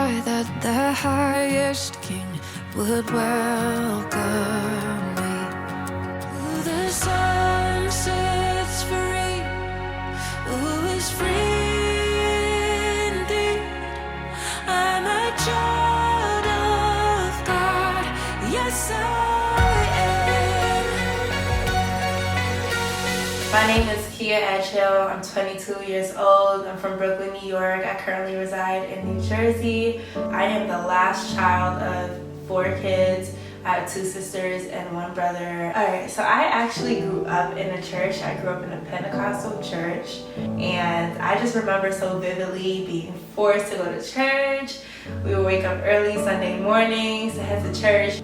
thought that the highest king would welcome me. Ooh, the sun sets free. Ooh, is free indeed. I'm a child of God. Yes, I am. My name is Kia Atchell. I'm 22 years old. I'm from Brooklyn, New York. I currently reside in New Jersey. I am the last child of 4 kids. I have 2 sisters and 1 brother. Alright, so I actually grew up in a church. I grew up in a Pentecostal church, and I just remember so vividly being forced to go to church. We would wake up early Sunday mornings to head to church.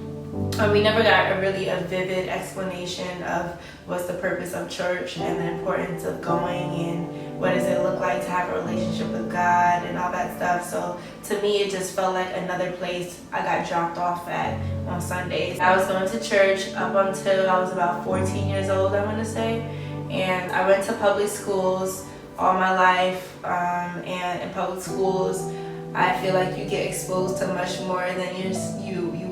We never got a vivid explanation of what's the purpose of church and the importance of going and what does it look like to have a relationship with God and all that stuff. So to me, it just felt like another place I got dropped off at on Sundays. I was going to church up until I was about 14 years old, I'm gonna say. And I went to public schools all my life, and in public schools, I feel like you get exposed to much more than you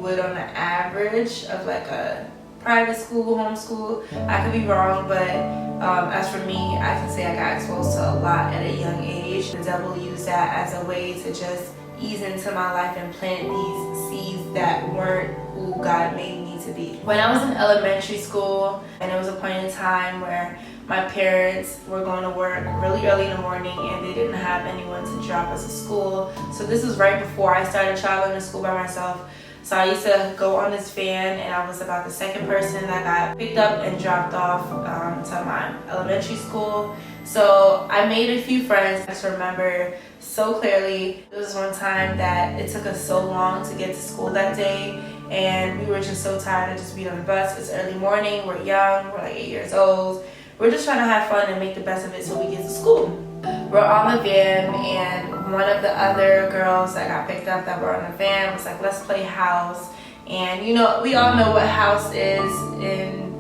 would on the average of like a private school, homeschool. I could be wrong, but as for me, I can say I got exposed to a lot at a young age. The devil used that as a way to just ease into my life and plant these seeds that weren't who God made me to be. When I was in elementary school, and there was a point in time where my parents were going to work really early in the morning and they didn't have anyone to drop us to school. So this was right before I started traveling to school by myself. So I used to go on this van, and I was about the 2nd person that got picked up and dropped off to my elementary school. So I made a few friends. I just remember so clearly, there was one time that it took us so long to get to school that day, and we were just so tired of just being on the bus. It's early morning, we're young, we're like 8 years old. We're just trying to have fun and make the best of it so we get to school. We're on the van, and one of the other girls that got picked up that were on the van was like, let's play house. And you know, we all know what house is in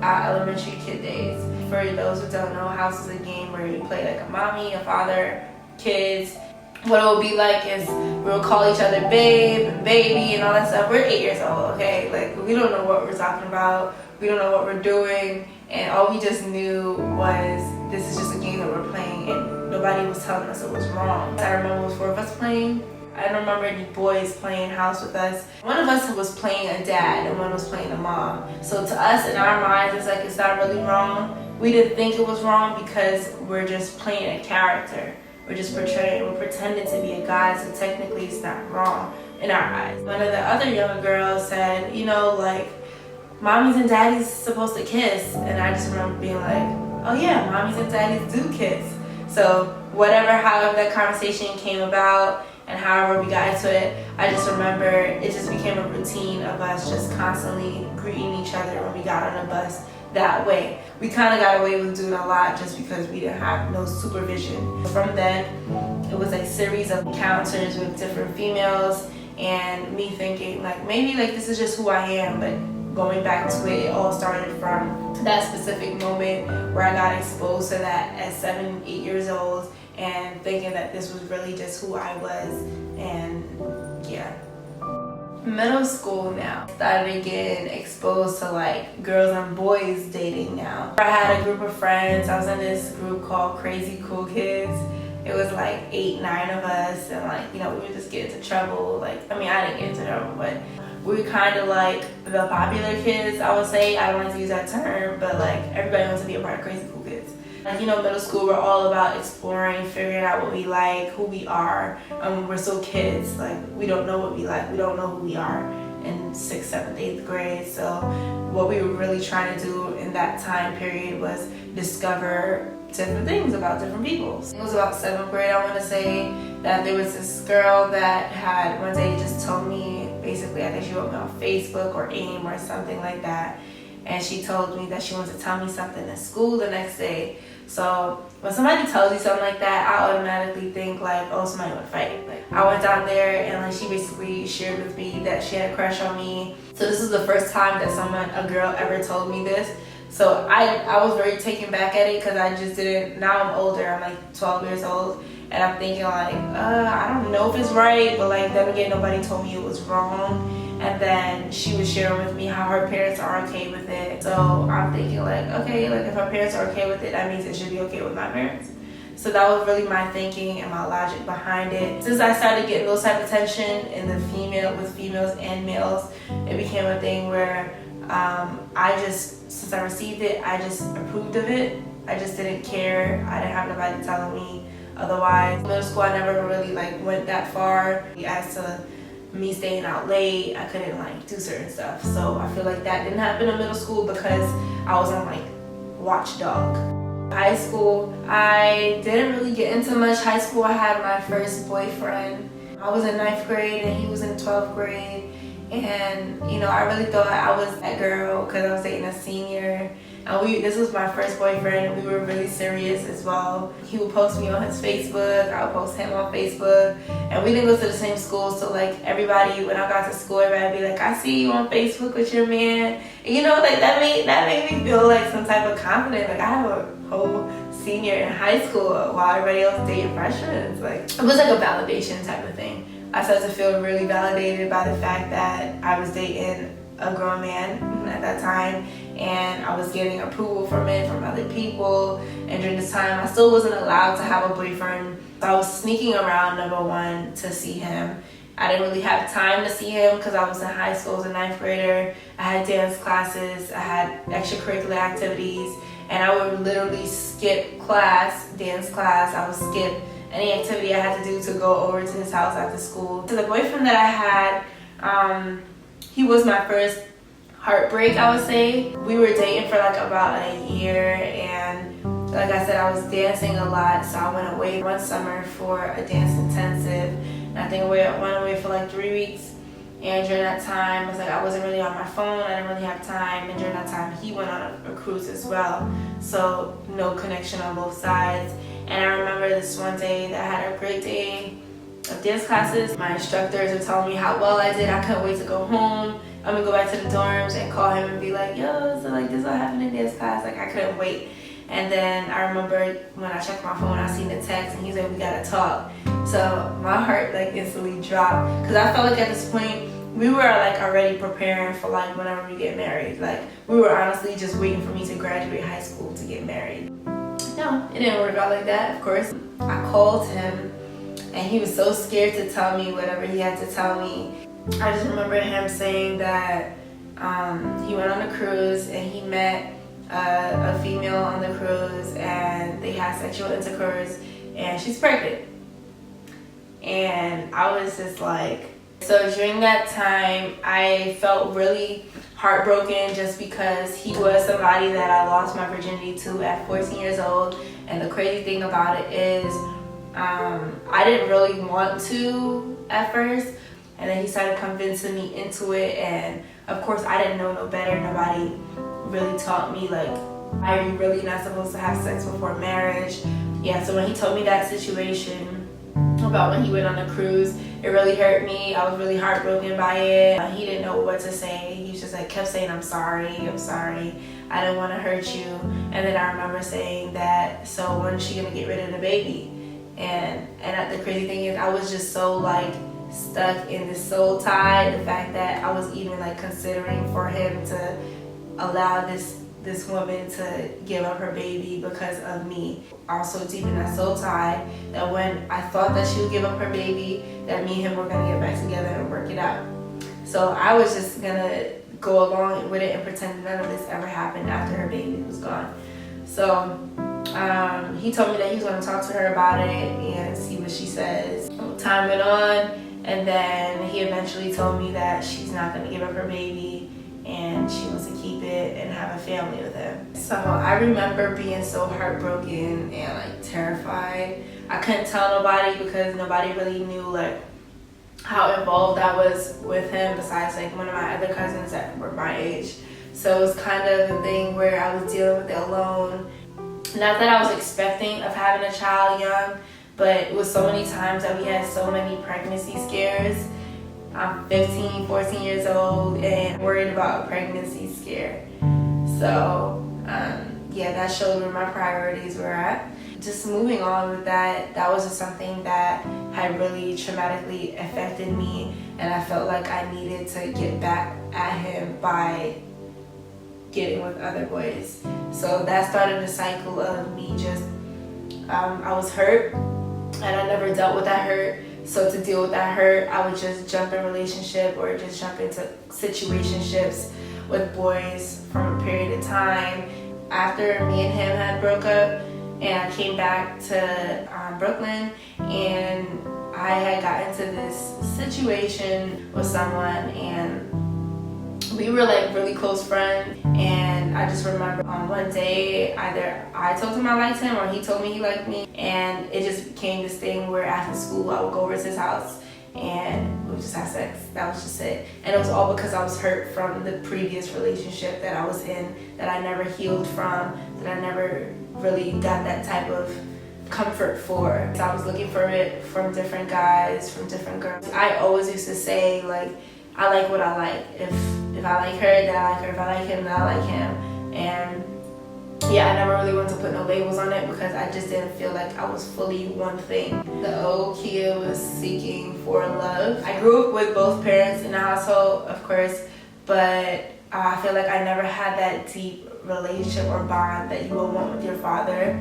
our elementary kid days. For those who don't know, house is a game where you play like a mommy, a father, kids. What it will be like is we'll call each other babe and baby and all that stuff. We're 8 years old, okay? Like, we don't know what we're talking about. We don't know what we're doing. And all we just knew was this is just a game that we're playing, and nobody was telling us it was wrong. I remember it was 4 of us playing. I don't remember any boys playing house with us. One of us was playing a dad and one was playing a mom. So to us, in our minds, it's like it's not really wrong. We didn't think it was wrong because we're just playing a character. We're just we're pretending to be a guy, so technically it's not wrong in our eyes. One of the other younger girls said, you know, like, mommies and daddies supposed to kiss. And I just remember being like, oh yeah, mommies and daddies do kiss. So however that conversation came about and however we got into it, I just remember it just became a routine of us just constantly greeting each other when we got on the bus that way. We kind of got away with doing a lot just because we didn't have no supervision. From then, it was a series of encounters with different females, and me thinking like, maybe like this is just who I am, but going back to it all started from that specific moment where I got exposed to that at 7, 8 years old, and thinking that this was really just who I was. And yeah. Middle school now, started getting exposed to like girls and boys dating now. I had a group of friends. I was in this group called Crazy Cool Kids. It was like 8, 9 of us, and like, you know, we would just get into trouble. Like, I mean, I didn't get into trouble, but we were kind of like the popular kids, I would say. I don't like to use that term, but like everybody wants to be a part of Crazy Cool Kids. Like, you know, middle school, we're all about exploring, figuring out what we like, who we are. We're still kids. Like, we don't know what we like. We don't know who we are in 6th, 7th, 8th grade. So what we were really trying to do in that time period was discover different things about different people. It was about 7th grade, I want to say, that there was this girl that had one day just told me, basically, I think she wrote me on Facebook or AIM or something like that, and she told me that she wanted to tell me something in school the next day. So when somebody tells you something like that, I automatically think like, oh, somebody would fight. Like, I went down there and like she basically shared with me that she had a crush on me. So this is the first time that a girl ever told me this. So I was very taken back at it because I just didn't. Now I'm older. I'm like 12 years old, and I'm thinking like, I don't know if it's right, but like then again, nobody told me it was wrong. And then she was sharing with me how her parents are okay with it. So I'm thinking like, okay, like if her parents are okay with it, that means it should be okay with my parents. So that was really my thinking and my logic behind it. Since I started getting those type of tension in the with females and males, it became a thing where since I received it, I just approved of it. I just didn't care. I didn't have nobody telling me otherwise. Middle school, I never really like went that far. As to me staying out late, I couldn't like do certain stuff. So I feel like that didn't happen in middle school because I was on like watchdog. High school, I didn't really get into much. High school, I had my first boyfriend. I was in 9th grade and he was in 12th grade. And I really thought I was that girl because I was dating a senior. And this was my first boyfriend, and we were really serious as well. He would post me on his Facebook, I would post him on Facebook, and we didn't go to the same school, so like everybody, when I got to school, everybody would be like, I see you on Facebook with your man. And like that made me feel like some type of confidence. Like I have a whole senior in high school while everybody else dating freshmen. It was like a validation type of thing. I started to feel really validated by the fact that I was dating a grown man at that time, and I was getting approval from it from other people. And during this time, I still wasn't allowed to have a boyfriend. So I was sneaking around, number one, to see him. I didn't really have time to see him because I was in high school, I was a 9th grader. I had dance classes, I had extracurricular activities, and I would literally skip dance class. I would skip any activity I had to do to go over to his house after school. So the boyfriend that I had, he was my first heartbreak, I would say. We were dating for like about a year, and like I said, I was dancing a lot, so I went away one summer for a dance intensive, and I think I went away for like 3 weeks. And during that time, I wasn't really on my phone, I didn't really have time, and during that time he went on a cruise as well, so no connection on both sides. And I remember this one day that I had a great day of dance classes. My instructors were telling me how well I did. I couldn't wait to go home. I'm gonna go back to the dorms and call him and be like, yo, so like this what happened in dance class. Like I couldn't wait. And then I remember when I checked my phone, I seen the text and he's like, we gotta talk. So my heart like instantly dropped because I felt like at this point we were like already preparing for like whenever we get married. Like we were honestly just waiting for me to graduate high school to get married. No, it didn't work out like that, of course. I called him and he was so scared to tell me whatever he had to tell me. I just remember him saying that he went on a cruise and he met a female on the cruise and they had sexual intercourse and she's pregnant. And I was just like, so during that time, I felt really heartbroken just because he was somebody that I lost my virginity to at 14 years old. And the crazy thing about it is I didn't really want to at first. And then he started convincing me into it. And of course, I didn't know no better. Nobody really taught me, like, are you really not supposed to have sex before marriage? Yeah, so when he told me that situation about when he went on the cruise, it really hurt me. I was really heartbroken by it. He didn't know what to say. He was just like kept saying, I'm sorry, I didn't want to hurt you. And then I remember saying that, so when is she gonna get rid of the baby? And the crazy thing is I was just so like stuck in this soul tie, the fact that I was even like considering for him to allow this woman to give up her baby because of me. Also deep in that soul tie, that when I thought that she would give up her baby, that me and him were gonna get back together and work it out. So I was just gonna go along with it and pretend none of this ever happened after her baby was gone. So he told me that he was gonna talk to her about it and see what she says. Time went on, and then he eventually told me that she's not gonna give up her baby and she wants to keep it and have a family with him. So I remember being so heartbroken and like terrified. I couldn't tell nobody because nobody really knew like how involved I was with him besides like one of my other cousins that were my age. So it was kind of a thing where I was dealing with it alone. Not that I was expecting of having a child young, but it was so many times that we had so many pregnancy scares. I'm 15, 14 years old and worried about a pregnancy scare. So Yeah, that showed where my priorities were at. Just moving on with that, that was just something that had really traumatically affected me, and I felt like I needed to get back at him by getting with other boys. So that started a cycle of me just, I was hurt, and I never dealt with that hurt. So to deal with that hurt, I would just jump in relationship or just jump into situationships with boys from a period of time. After me and him had broke up, and I came back to Brooklyn, and I had got into this situation with someone, and we were like really close friends. And I just remember on one day, either I told him I liked him or he told me he liked me, and it just became this thing where after school I would go over to his house and we would just have sex. That was just it. And it was all because I was hurt from the previous relationship that I was in, that I never healed from, that I never really got that type of comfort for. So I was looking for it from different guys, from different girls. I always used to say, like, I like what I like. If I like her, then I like her. If I like him, then I like him. And yeah, I never really wanted to put no labels on it because I just didn't feel like I was fully one thing. The old Kia was seeking for love. I grew up with both parents in the household, of course, but I feel like I never had that deep relationship or bond that you would want with your father.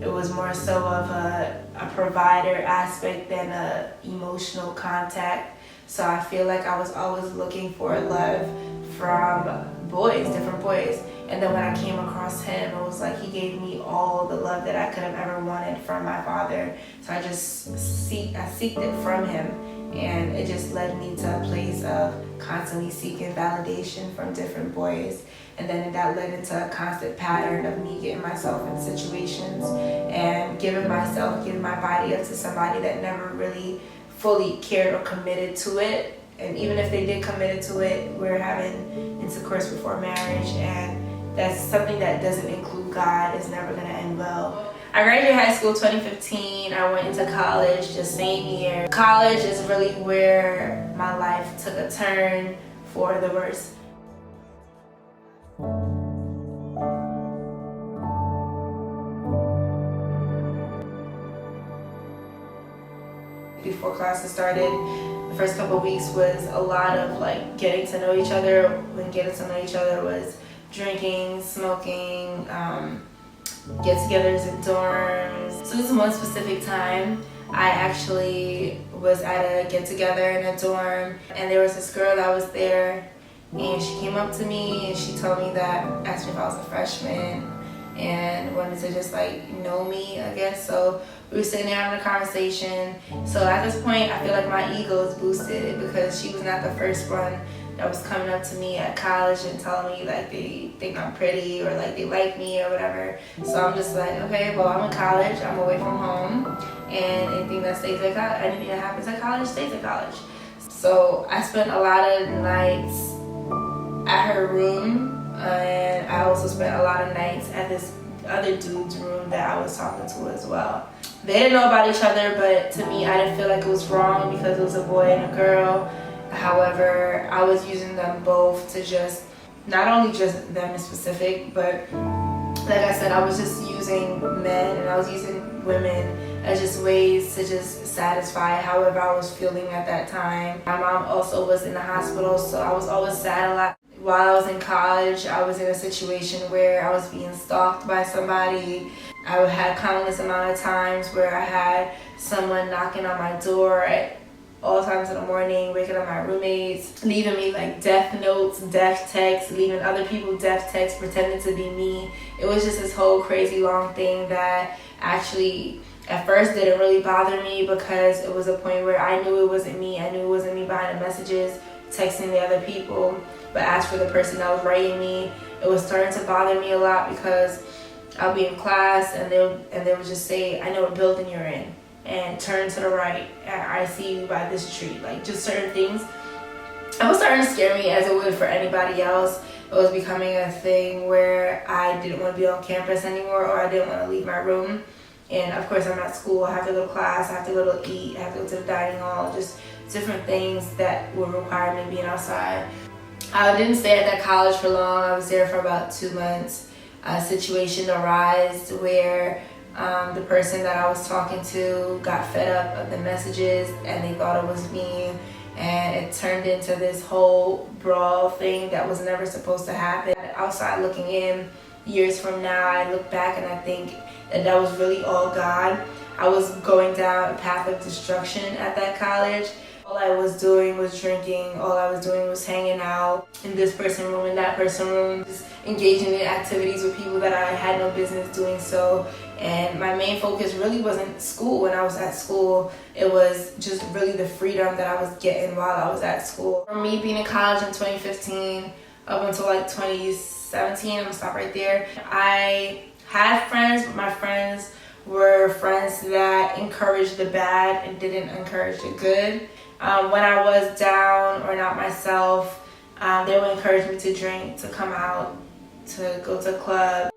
It was more so of a provider aspect than a emotional contact. So I feel like I was always looking for love from boys, different boys. And then when I came across him, it was like he gave me all the love that I could have ever wanted from my father. So I just seeked it from him. And it just led me to a place of constantly seeking validation from different boys. And then that led into a constant pattern of me getting myself in situations and giving my body up to somebody that never really fully cared or committed to it. And even if they did commit to it, we're having intercourse before marriage, and that's something that doesn't include God. It's never gonna end well. I graduated high school 2015. I went into college the same year. College is really where my life took a turn for the worse. Before classes started, the first couple of weeks was a lot of like getting to know each other. When getting to know each other was drinking, smoking, get-togethers in dorms. So this is one specific time. I actually was at a get-together in a dorm, and there was this girl that was there, and she came up to me and she told me that, asked me if I was a freshman and wanted to just like know me, I guess. So we were sitting there having a conversation. So at this point, I feel like my ego is boosted because she was not the first one that was coming up to me at college and telling me like they think I'm pretty or like they like me or whatever. So I'm just like, okay, well, I'm in college, I'm away from home, and anything that happens at college stays at college. So I spent a lot of nights at her room, and I also spent a lot of nights at this other dude's room that I was talking to as well. They didn't know about each other, but to me, I didn't feel like it was wrong because it was a boy and a girl. However, I was using them both to just, not only just them in specific, but like I said, I was just using men and I was using women as just ways to just satisfy however I was feeling at that time. My mom also was in the hospital, so I was always sad a lot. While I was in college, I was in a situation where I was being stalked by somebody. I had countless amount of times where I had someone knocking on my door at all times in the morning, waking up my roommates, leaving me like death notes, death texts, leaving other people death texts, pretending to be me. It was just this whole crazy long thing that actually at first didn't really bother me because it was a point where I knew it wasn't me. I knew it wasn't me behind the messages, texting the other people. But as for the person that was writing me, it was starting to bother me a lot because I'll be in class and they would just say, I know what building you're in, and turn to the right, and I see you by this tree. Like just certain things. It was starting to scare me as it would for anybody else. It was becoming a thing where I didn't want to be on campus anymore, or I didn't want to leave my room. And of course I'm at school, I have to go to class, I have to go to eat, I have to go to the dining hall, just different things that would require me being outside. I didn't stay at that college for long. I was there for about 2 months. a situation arise where the person that I was talking to got fed up of the messages and they thought it was me, and it turned into this whole brawl thing that was never supposed to happen. Outside looking in, years from now, I look back and I think that was really all God. I was going down a path of destruction at that college. All I was doing was drinking. All I was doing was hanging out in this person room, in that person room, just engaging in activities with people that I had no business doing so. And my main focus really wasn't school when I was at school. It was just really the freedom that I was getting while I was at school. For me being in college in 2015 up until like 2017, I'm gonna stop right there. I had friends, but my friends were friends that encouraged the bad and didn't encourage the good. When I was down or not myself, they would encourage me to drink, to come out, to go to a club.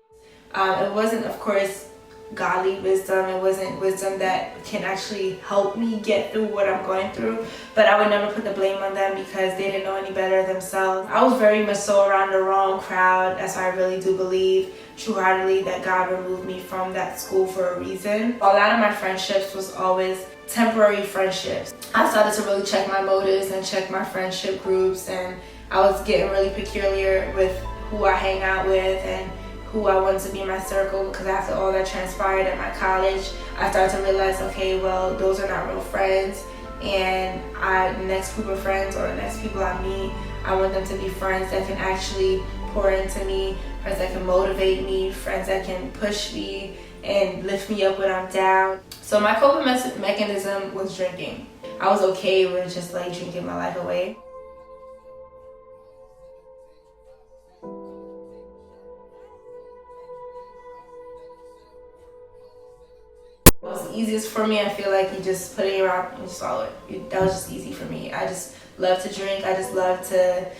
It wasn't, of course, godly wisdom. It wasn't wisdom that can actually help me get through what I'm going through, but I would never put the blame on them because they didn't know any better themselves. I was very much so around the wrong crowd. That's why I really do believe true-heartedly that God removed me from that school for a reason. A lot of my friendships was always temporary friendships. I started to really check my motives and check my friendship groups, and I was getting really peculiar with who I hang out with and who I wanted to be in my circle, because after all that transpired at my college, I started to realize, okay, well, those are not real friends, and the next group of friends or the next people I meet, I want them to be friends that can actually pour into me, friends that can motivate me, friends that can push me and lift me up when I'm down. So my coping mechanism was drinking. I was okay with just like drinking my life away. What was easiest for me, I feel like you just put it in your mouth and you swallow it. That was just easy for me. I just love to drink. I just love to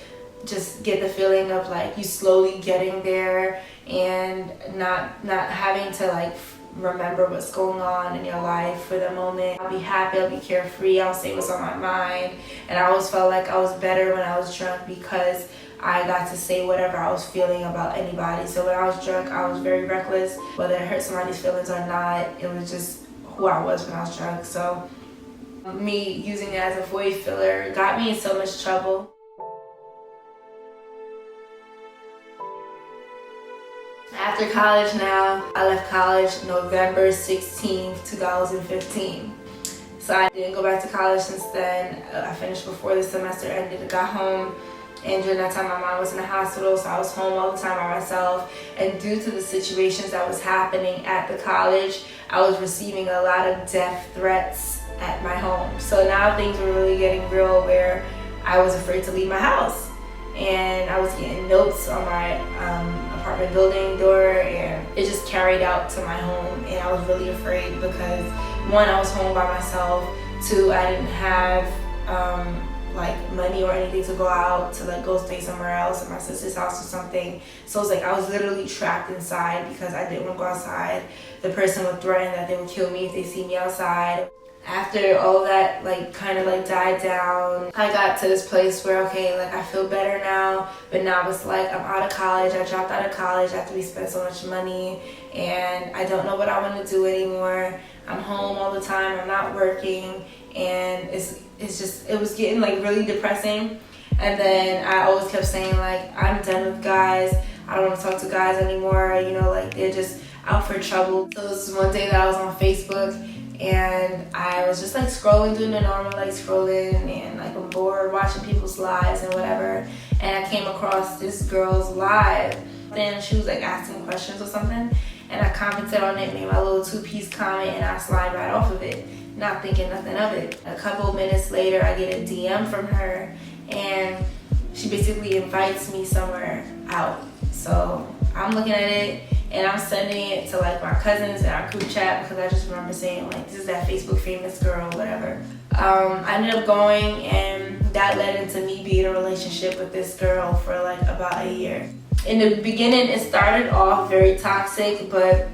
just get the feeling of like you slowly getting there and not having to like remember what's going on in your life for the moment. I'll be happy, I'll be carefree, I'll say what's on my mind. And I always felt like I was better when I was drunk because I got to say whatever I was feeling about anybody. So when I was drunk, I was very reckless. Whether it hurt somebody's feelings or not, it was just who I was when I was drunk. So me using it as a void filler got me in so much trouble. After college now, I left college November 16th, 2015. So I didn't go back to college since then. I finished before the semester ended. I got home, and during that time my mom was in the hospital, so I was home all the time by myself. And due to the situations that was happening at the college, I was receiving a lot of death threats at my home. So now things were really getting real where I was afraid to leave my house. And I was getting notes on my apartment building door, and it just carried out to my home. And I was really afraid because, one, I was home by myself. Two, I didn't have like money or anything to go out to like go stay somewhere else at my sister's house or something. So it's like I was literally trapped inside because I didn't want to go outside. The person would threaten that they would kill me if they see me outside. After all that like kind of like died down, I got to this place where, okay, like I feel better now, but now it's like I'm out of college. I dropped out of college after we spent so much money, and I don't know what I want to do anymore. I'm home all the time, I'm not working, and it was getting like really depressing. And then I always kept saying like, I'm done with guys, I don't want to talk to guys anymore, you know, like they're just out for trouble. So this was one day that I was on Facebook, and I was just like scrolling, doing the normal like scrolling, and like I'm bored watching people's lives and whatever, and I came across this girl's live. Then she was like asking questions or something, and I commented on it, made my little 2-piece comment, and I slide right off of it, not thinking nothing of it. A couple minutes later, I get a DM from her, and she basically invites me somewhere out. So I'm looking at it, and I'm sending it to like my cousins in our group chat because I just remember saying like, this is that Facebook famous girl, whatever. I ended up going, and that led into me being in a relationship with this girl for like about a year. In the beginning, it started off very toxic, but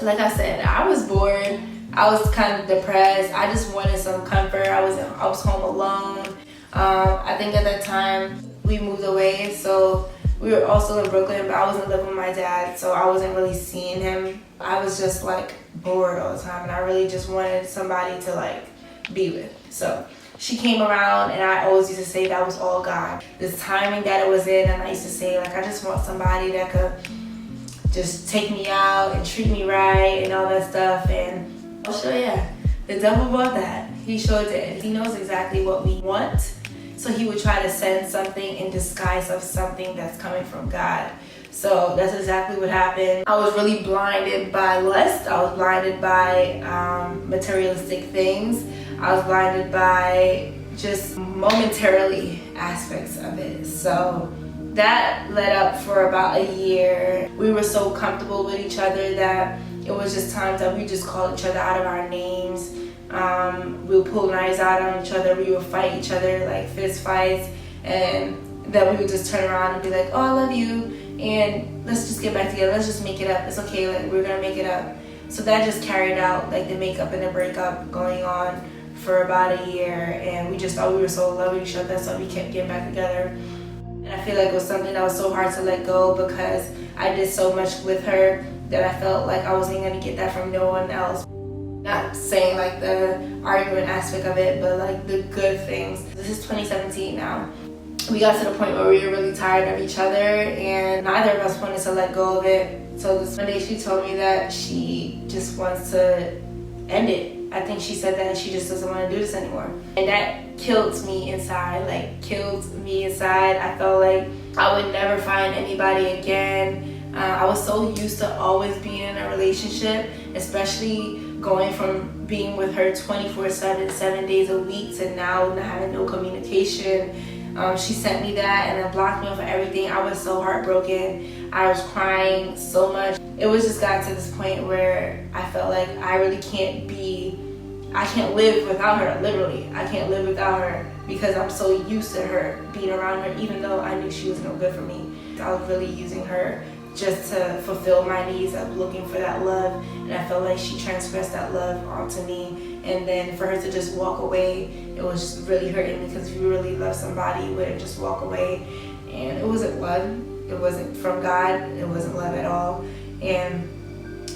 like I said, I was bored. I was kind of depressed. I just wanted some comfort. I was home alone. I think at that time we moved away, so We were also in Brooklyn, but I wasn't living with my dad, so I wasn't really seeing him. I was just like bored all the time, and I really just wanted somebody to like be with. So she came around, and I always used to say that was all God. This timing that it was in, and I used to say like, I just want somebody that could just take me out and treat me right and all that stuff. And I'll show you, the devil brought that. He sure did. He knows exactly what we want, so he would try to send something in disguise of something that's coming from God. So that's exactly what happened. I was really blinded by lust. I was blinded by materialistic things. I was blinded by just momentarily aspects of it. So that led up for about a year. We were so comfortable with each other that it was just times that we just called each other out of our names. We would pull knives out on each other. We would fight each other, like fist fights. And then we would just turn around and be like, oh, I love you. And let's just get back together. Let's just make it up. It's okay. Like, we're going to make it up. So that just carried out like the makeup and the breakup going on for about a year. And we just thought we were so in love with each other. So we kept getting back together. And I feel like it was something that was so hard to let go because I did so much with her that I felt like I wasn't going to get that from no one else. Not saying like the argument aspect of it, but like the good things. This is 2017 now. We got to the point where we were really tired of each other and neither of us wanted to let go of it. So this one day she told me that she just wants to end it. I think she said that she just doesn't want to do this anymore. And that killed me inside, I felt like I would never find anybody again. I was so used to always being in a relationship, especially going from being with her 24/7, 7 days a week to now not having no communication. She sent me that and then blocked me off of everything. I was so heartbroken. I was crying so much. It was just got to this point where I felt like I really I can't live without her, literally. I can't live without her because I'm so used to her, being around her, even though I knew she was no good for me. I was really using her just to fulfill my needs of looking for that love, and I felt like she transgressed that love onto me. And then for her to just walk away, it was just really hurting me because if you really love somebody, you wouldn't just walk away. And it wasn't love. It wasn't from God. It wasn't love at all. And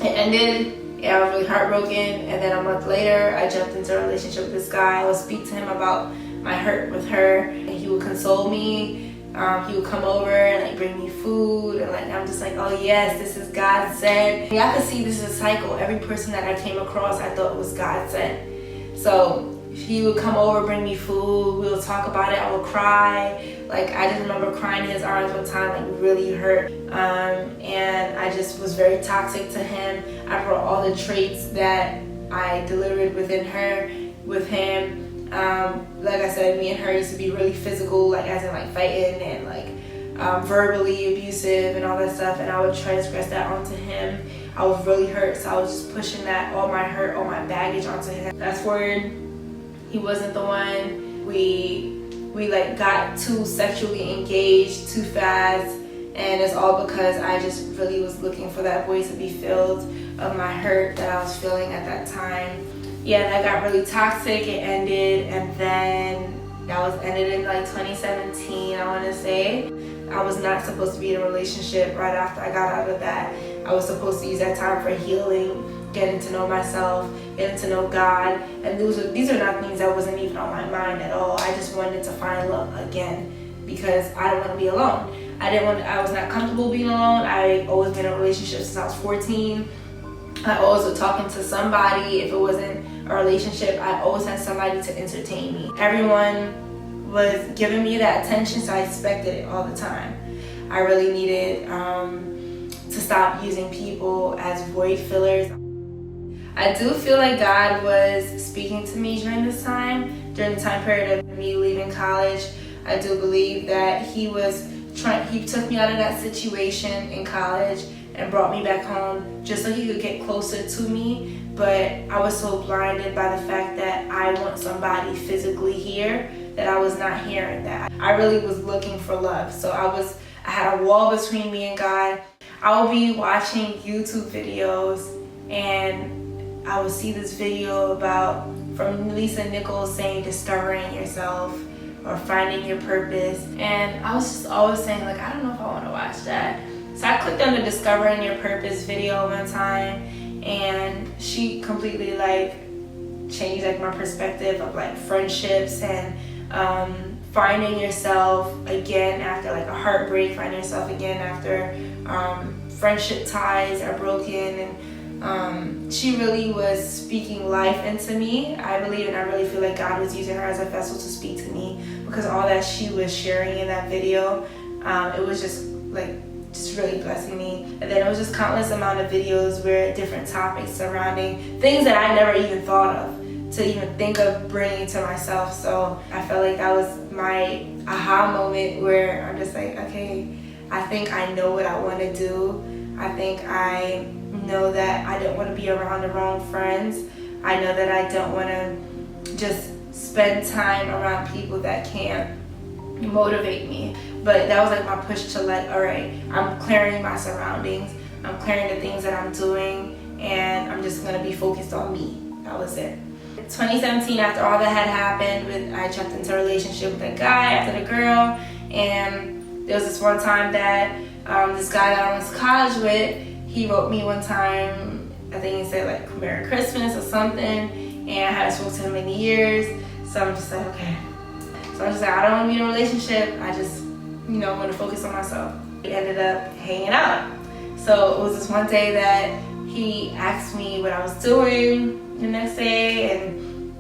it ended. I was really heartbroken. And then a month later, I jumped into a relationship with this guy. I would speak to him about my hurt with her, and he would console me. He would come over and like bring me food, and like I'm just like, oh yes, this is God sent. I could see this is a cycle. Every person that I came across, I thought was God sent. So he would come over, bring me food. We would talk about it. I would cry. Like I just remember crying in his arms one time, like really hurt. And I just was very toxic to him. I brought all the traits that I delivered with him. Like I said, me and her used to be really physical, like as in like fighting and like verbally abusive and all that stuff, and I would transgress that onto him. I was really hurt, so I was just pushing that, all my hurt, all my baggage onto him. Fast forward, he wasn't the one. We like got too sexually engaged too fast, and it's all because I just really was looking for that void to be filled of my hurt that I was feeling at that time. Yeah, that got really toxic. It ended, and then that was ended in like 2017, I want to say. I was not supposed to be in a relationship right after I got out of that. I was supposed to use that time for healing, getting to know myself, getting to know God, and these are not things that wasn't even on my mind at all. I just wanted to find love again because I don't want to be alone. I was not comfortable being alone. I always been in a relationship since I was 14. I always was talking to somebody. If it wasn't a relationship, I always had somebody to entertain me. Everyone was giving me that attention, so I expected it all the time. I really needed to stop using people as void fillers. I do feel like God was speaking to me during the time period of me leaving college. I do believe that he took me out of that situation in college and brought me back home just so he could get closer to me. But I was so blinded by the fact that I want somebody physically here that I was not hearing that. I really was looking for love. So I had a wall between me and God. I would be watching YouTube videos and I would see this video from Lisa Nichols saying discovering yourself. or Finding Your Purpose. And I was just always saying, like, I don't know if I want to watch that. So I clicked on the Discovering Your Purpose video one time, and she completely like changed like my perspective of like friendships and finding yourself again after like a heartbreak, finding yourself again after friendship ties are broken. And she really was speaking life into me, I believe, and I really feel like God was using her as a vessel to speak to me, because all that she was sharing in that video, it was just really blessing me. And then it was just countless amount of videos where different topics surrounding things that I never even thought of to even think of bringing to myself. So I felt like that was my aha moment where I'm just like, okay, I think I know what I want to do. I think I know that I don't want to be around the wrong friends. I know that I don't want to just spend time around people that can't motivate me. But that was like my push to like, all right, I'm clearing my surroundings, I'm clearing the things that I'm doing, and I'm just gonna be focused on me. That was it. 2017, after all that had happened, I jumped into a relationship with a guy after the girl, and there was this one time that this guy that I went to college with, he wrote me one time, I think he said like Merry Christmas or something, and I hadn't spoken to him in years, so I'm just like, okay. So I'm just like, I don't want to be in a relationship, I just, want to focus on myself. We ended up hanging out. So it was this one day that he asked me what I was doing the next day, and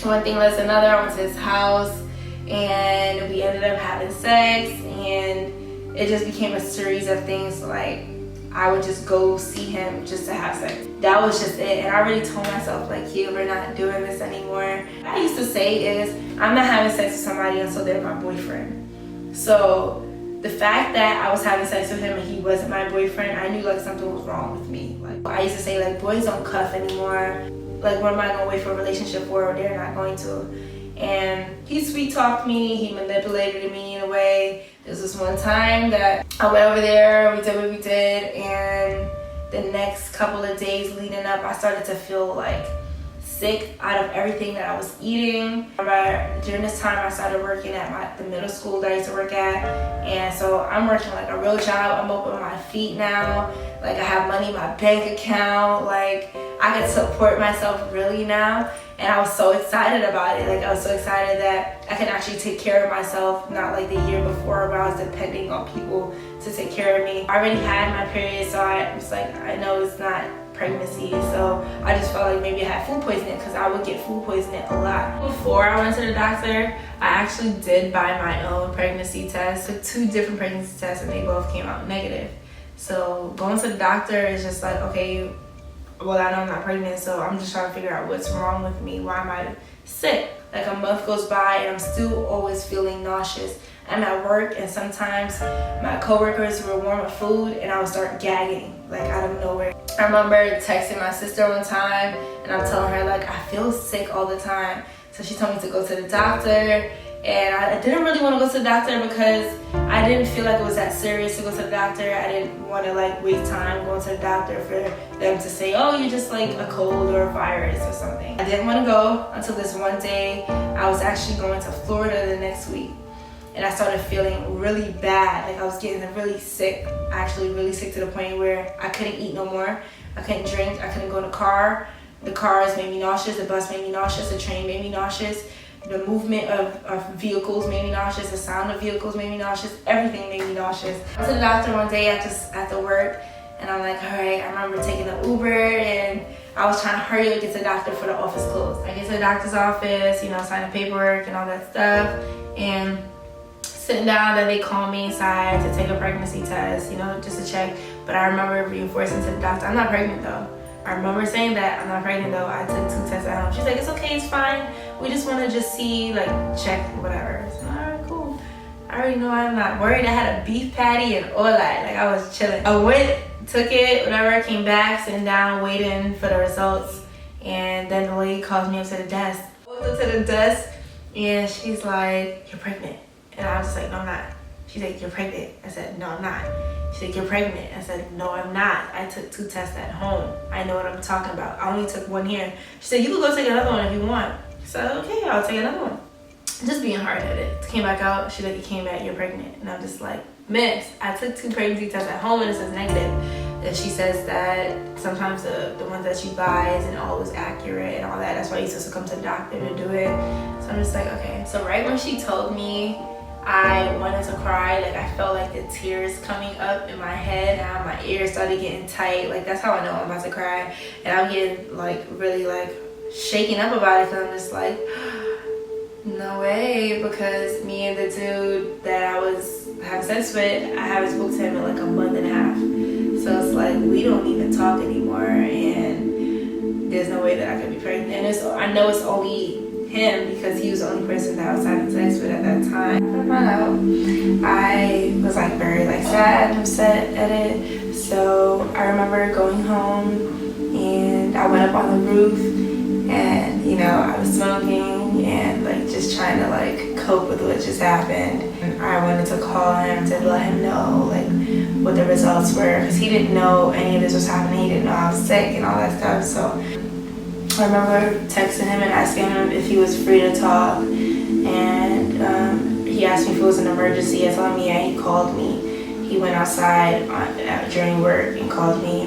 one thing led to another. I went to his house, and we ended up having sex, and it just became a series of things. Like, I would just go see him just to have sex. That was just it. And I already told myself, like, we're not doing this anymore. What I used to say is, I'm not having sex with somebody until they're my boyfriend. So the fact that I was having sex with him and he wasn't my boyfriend, I knew like something was wrong with me. Like, I used to say, like, boys don't cuff anymore. Like, what am I gonna wait for a relationship for? They're not going to. And he sweet talked me, he manipulated me in a way. There was this one time that I went over there, we did what we did, and the next couple of days leading up, I started to feel like sick out of everything that I was eating. During this time, I started working at the middle school that I used to work at, and so I'm working like a real job. I'm up on my feet now. Like, I have money in my bank account. Like, I can support myself really now, and I was so excited about it. Like, I was so excited that I can actually take care of myself, not like the year before where I was depending on people to take care of me. I already had my period, so I was like, I know it's not pregnancy, so I just felt like maybe I had food poisoning, because I would get food poisoning a lot. Before I went to the doctor, I actually did buy my own pregnancy test. Took 2 different pregnancy tests, and they both came out negative. So going to the doctor is just like, okay, well, I know I'm not pregnant, so I'm just trying to figure out what's wrong with me. Why am I sick? Like, a month goes by and I'm still always feeling nauseous. I'm at work, and sometimes my coworkers will warm up food and I would start gagging, like, out of nowhere. I remember texting my sister one time, and I'm telling her, like, I feel sick all the time. So she told me to go to the doctor, and I didn't really want to go to the doctor because I didn't feel like it was that serious to go to the doctor. I didn't want to like waste time going to the doctor for them to say, oh, you're just like a cold or a virus or something. I didn't want to go until this one day. I was actually going to Florida the next week, and I started feeling really bad. Like, I was getting really sick, actually really sick, to the point where I couldn't eat no more. I couldn't drink. I couldn't go in the car. The cars made me nauseous. The bus made me nauseous. The train made me nauseous. The movement of vehicles made me nauseous. The sound of vehicles made me nauseous. Everything made me nauseous. I went to the doctor one day after work, and I'm like, all right. I remember taking the Uber, and I was trying to hurry up get to the doctor for the office closed. I get to the doctor's office, sign the paperwork and all that stuff, and sitting down, then they call me inside to take a pregnancy test, just to check. But I remember reinforcing to the doctor, I'm not pregnant though. I remember saying that, I'm not pregnant though. I took 2 tests at home. She's like, it's okay, it's fine. We just want to just see, like, check, whatever. So, all right, cool. I already know I'm not worried. I had a beef patty and all that. Like, I was chilling. I went, took it, whatever, came back, sitting down, waiting for the results. And then the lady calls me up to the desk. I walked up to the desk, and she's like, you're pregnant. And I was just like, no, I'm not. She's like, you're pregnant. I said, no, I'm not. She's like, you're pregnant. I said, no, I'm not. I took 2 tests at home. I know what I'm talking about. I only took 1 here. She said, you can go take another one if you want. I said, okay, I'll take another one. just being hard-headed. Came back out, she's like, you came back, you're pregnant. And I'm just like, miss, I took 2 pregnancy tests at home and it says negative. And she says that sometimes the ones that she buys and always accurate and all that, that's why you're supposed to come to the doctor to do it. So I'm just like, okay. So right when she told me, I wanted to cry. Like, I felt like the tears coming up in my head. Now my ears started getting tight. Like, that's how I know I'm about to cry. And I'm getting like really like shaken up about it, because I'm just like, no way. Because me and the dude that I was having sex with, I haven't spoken to him in like a month and a half. So it's like, we don't even talk anymore, and there's no way that I could be pregnant. And I know it's only him, because he was the only person that I was having sex with at that time. I found out, I was like very like sad and upset at it. So I remember going home and I went up on the roof, and you know, I was smoking and like just trying to like cope with what just happened. And I wanted to call him to let him know like what the results were, because he didn't know any of this was happening. He didn't know I was sick and all that stuff. So I remember texting him and asking him if he was free to talk, and he asked me if it was an emergency. I told him yeah. He called me. He went outside during work and called me,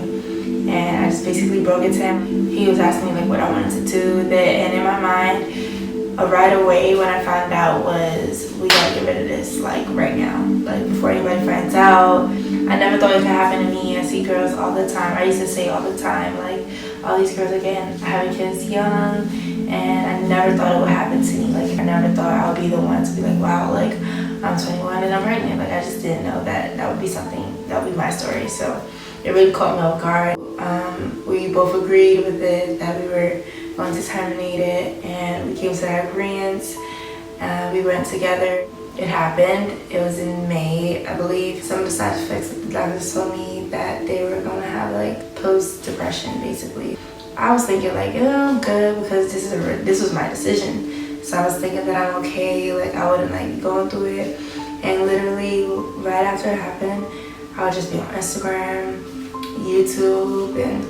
and I just basically broke it to him. He was asking me like what I wanted to do with it, and in my mind, right away when I found out was, we gotta get rid of this like right now, like before anybody finds out. I never thought it could happen to me. I see girls all the time. I used to say all the time, like, all these girls again having kids young, and I never thought it would happen to me. Like, I never thought I would be the one to be like, wow, like, I'm 21 and I'm pregnant. Like, I just didn't know that that would be something, that would be my story. So it really caught me off guard. We both agreed with it that we were going to terminate it, and we came to that agreement. We went together. It happened. It was in May, I believe. Some of the side effects that the doctors told me that they were going to have like post-depression, basically. I was thinking like, oh, I'm good, because this was my decision. So I was thinking that I'm okay, like I wouldn't like be going through it. And literally right after it happened, I would just be on Instagram, YouTube, and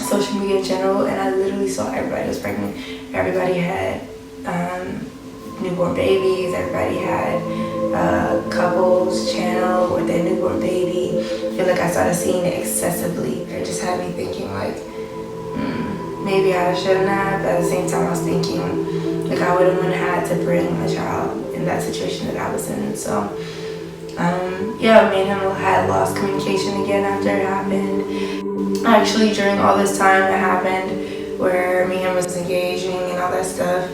social media in general, and I literally saw everybody was pregnant. Everybody had newborn babies. Everybody had couples channel with their newborn baby. I feel like I started seeing it excessively. It just had me thinking like, maybe I shouldn't have, but at the same time I was thinking like I wouldn't have had to bring my child in that situation that I was in. So yeah, me and him had lost communication again after it happened. Actually, during all this time that happened, where me and him was engaging and all that stuff,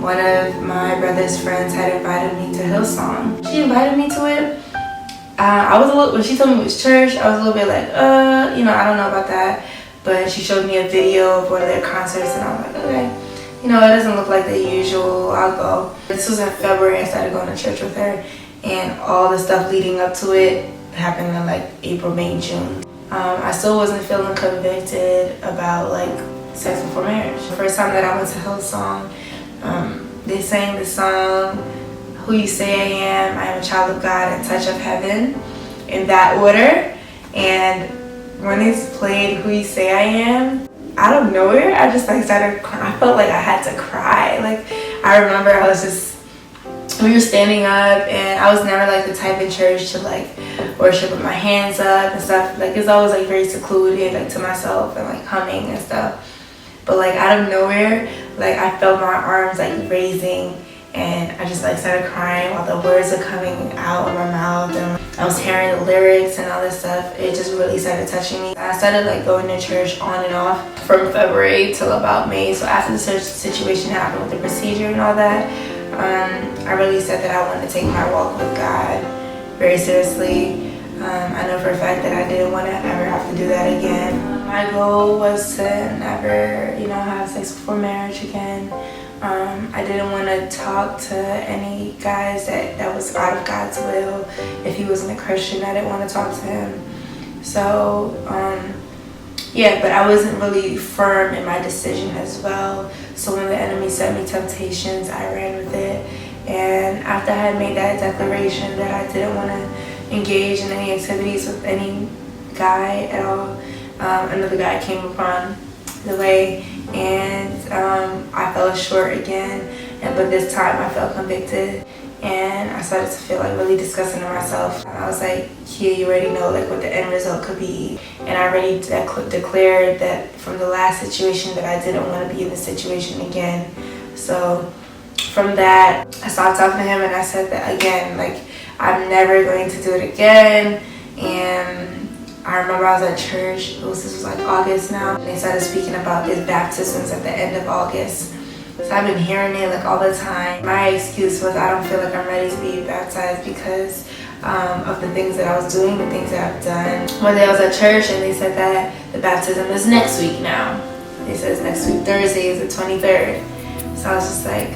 one of my brother's friends had invited me to Hillsong. She invited me to it. I was a little, when she told me it was church, I was a little bit like, you know, I don't know about that. But she showed me a video of one of their concerts, and I was like, okay, you know, it doesn't look like the usual, I'll go. This was in February. I started going to church with her, and all the stuff leading up to it happened in like April, May, June. I still wasn't feeling convicted about like sex before marriage. The first time that I went to Hillsong, they sang the song, Who You Say I Am a Child of God, and Touch of Heaven, in that order. And when it's played Who You Say I Am, out of nowhere, I just like started crying. I felt like I had to cry. Like, I remember I was just, we were standing up, and I was never like the type in church to like worship with my hands up and stuff. Like, it's always like very secluded, like to myself, and like humming and stuff. But like out of nowhere, like I felt my arms like raising, and I just like started crying while the words are coming out of my mouth, and I was hearing the lyrics and all this stuff. It just really started touching me. I started like going to church on and off from February till about May. So after the situation happened with the procedure and all that, I really said that I wanted to take my walk with God very seriously. I know for a fact that I didn't want to ever have to do that again. My goal was to never, you know, have sex before marriage again. I didn't want to talk to any guys that was out of God's will. If he wasn't a Christian, I didn't want to talk to him. So, yeah, but I wasn't really firm in my decision as well. So when the enemy sent me temptations, I ran with it. And after I had made that declaration that I didn't want to engage in any activities with any guy at all, another guy came upon the way, and I fell short again. but this time I felt convicted, and I started to feel like really disgusting to myself. And I was like, yeah, you already know like what the end result could be. And I already declared that from the last situation that I didn't want to be in this situation again. So from that, I stopped talking to him, and I said that again, like, I'm never going to do it again. And I remember I was at church, this was like August now, and they started speaking about these baptisms at the end of August. So I've been hearing it like all the time. My excuse was I don't feel like I'm ready to be baptized because of the things that I was doing, the things that I've done. One day I was at church and they said that the baptism is next week now. They said it's next week, Thursday is the 23rd. So I was just like,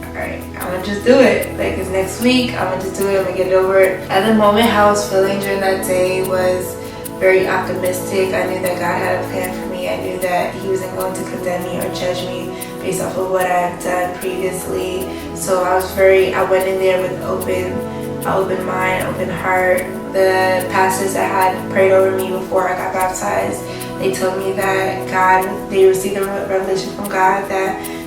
all right, I'm gonna just do it. Like, it's next week, I'm gonna just do it, I'm gonna get it over it. At the moment, how I was feeling during that day was very optimistic. I knew that God had a plan for me. I knew that He wasn't going to condemn me or judge me based off of what I've done previously. So I went in there with an open mind, open heart. The pastors that had prayed over me before I got baptized, they told me that they received a revelation from God that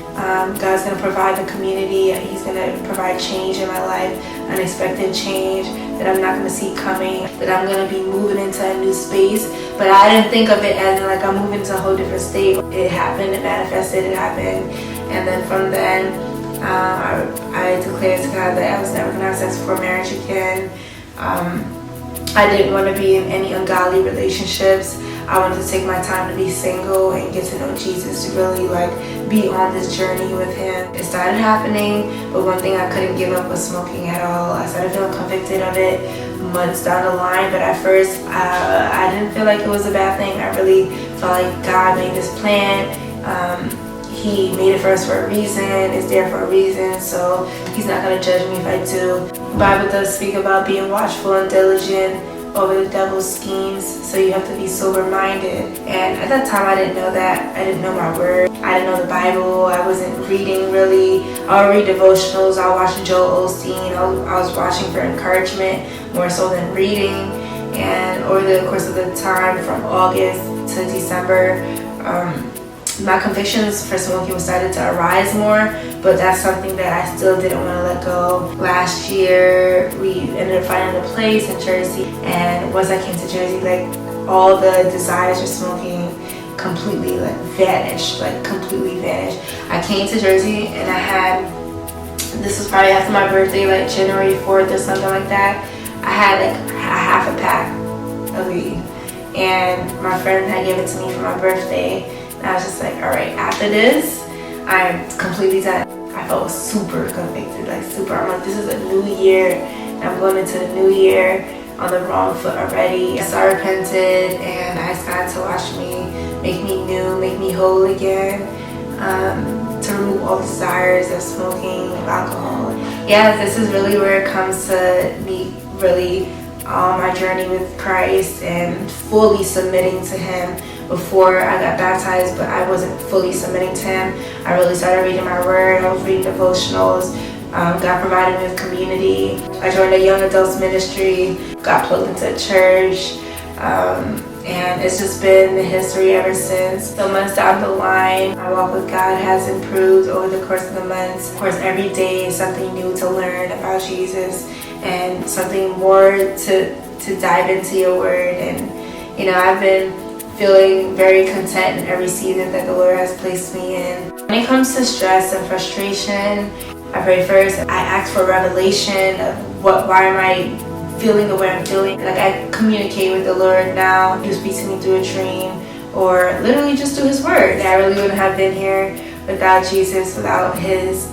God's going to provide the community. He's going to provide change in my life, unexpected change that I'm not going to see coming, that I'm going to be moving into a new space. But I didn't think of it as like I'm moving to a whole different state. It happened, it manifested, it happened. And then from then, I declared to God that I was never going to have sex before marriage again. I didn't want to be in any ungodly relationships. I wanted to take my time to be single and get to know Jesus, to really like be on this journey with Him. It started happening, but one thing I couldn't give up was smoking at all. I started feeling convicted of it months down the line, but at first I didn't feel like it was a bad thing. I really felt like God made this plan. He made it for us for a reason. It's there for a reason, so He's not going to judge me if I do. The Bible does speak about being watchful and diligent over the devil's schemes, so you have to be sober-minded. And at that time I didn't know that. I didn't know my word. I didn't know the Bible. I wasn't reading really. I would read devotionals. I was watching Joel Osteen. I was watching for encouragement more so than reading. And over the course of the time from August to December, my convictions for smoking started to arise more, but that's something that I still didn't want to let go. Last year, we ended up finding a place in Jersey, and once I came to Jersey, like, all the desires for smoking completely vanished. I came to Jersey and this was probably after my birthday, like January 4th or something like that. I had like a half a pack of weed, and my friend had given it to me for my birthday. And I was just like, all right, after this, I'm completely done. I felt super convicted, like super. I'm like, this is a new year, and I'm going into the new year on the wrong foot already. So I repented, and I asked God to wash me, make me new, make me whole again, to remove all the desires of smoking, of alcohol. Yeah, this is really where it comes to me really on my journey with Christ and fully submitting to Him. Before I got baptized, but I wasn't fully submitting to Him. I really started reading my word. I was reading devotionals. God provided me with community. I joined a young adults ministry, got plugged into a church, and it's just been the history ever since. So months down the line, my walk with God has improved over the course of the months. Of course, every day is something new to learn about Jesus and something more to dive into your word. And I've been feeling very content in every season that the Lord has placed me in. When it comes to stress and frustration, I pray first. I ask for revelation of why am I feeling the way I'm feeling. Like, I communicate with the Lord now. He speaks to me through a dream or literally just through His word. I really wouldn't have been here without Jesus, without His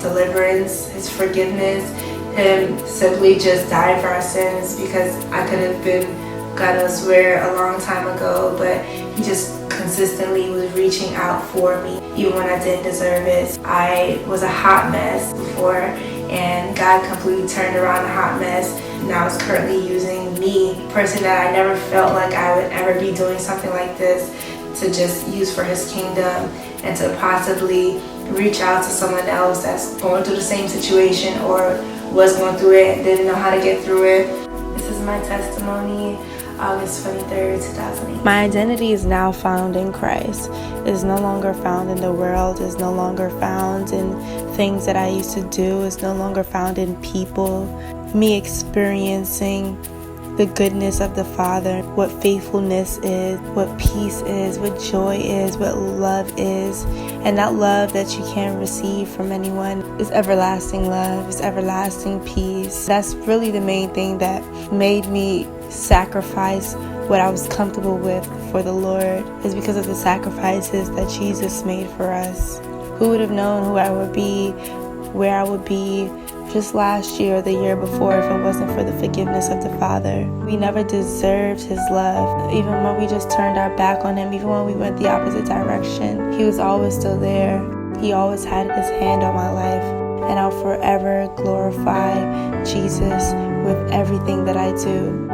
deliverance, His forgiveness, Him simply just dying for our sins, because I could have been God knows where a long time ago, but He just consistently was reaching out for me even when I didn't deserve it. I was a hot mess before, and God completely turned around the hot mess. Now is currently using me, a person that I never felt like I would ever be doing something like this, to just use for His kingdom and to possibly reach out to someone else that's going through the same situation or was going through it and didn't know how to get through it. This is my testimony August 23rd, 2008. My identity is now found in Christ. It is no longer found in the world. It is no longer found in things that I used to do. It's no longer found in people. Me experiencing the goodness of the Father, what faithfulness is, what peace is, what joy is, what love is. And that love that you can't receive from anyone is everlasting love, is everlasting peace. That's really the main thing that made me sacrifice what I was comfortable with for the Lord, is because of the sacrifices that Jesus made for us. Who would have known who I would be, where I would be just last year or the year before if it wasn't for the forgiveness of the Father? We never deserved His love. Even when we just turned our back on Him, even when we went the opposite direction, He was always still there. He always had His hand on my life. And I'll forever glorify Jesus with everything that I do.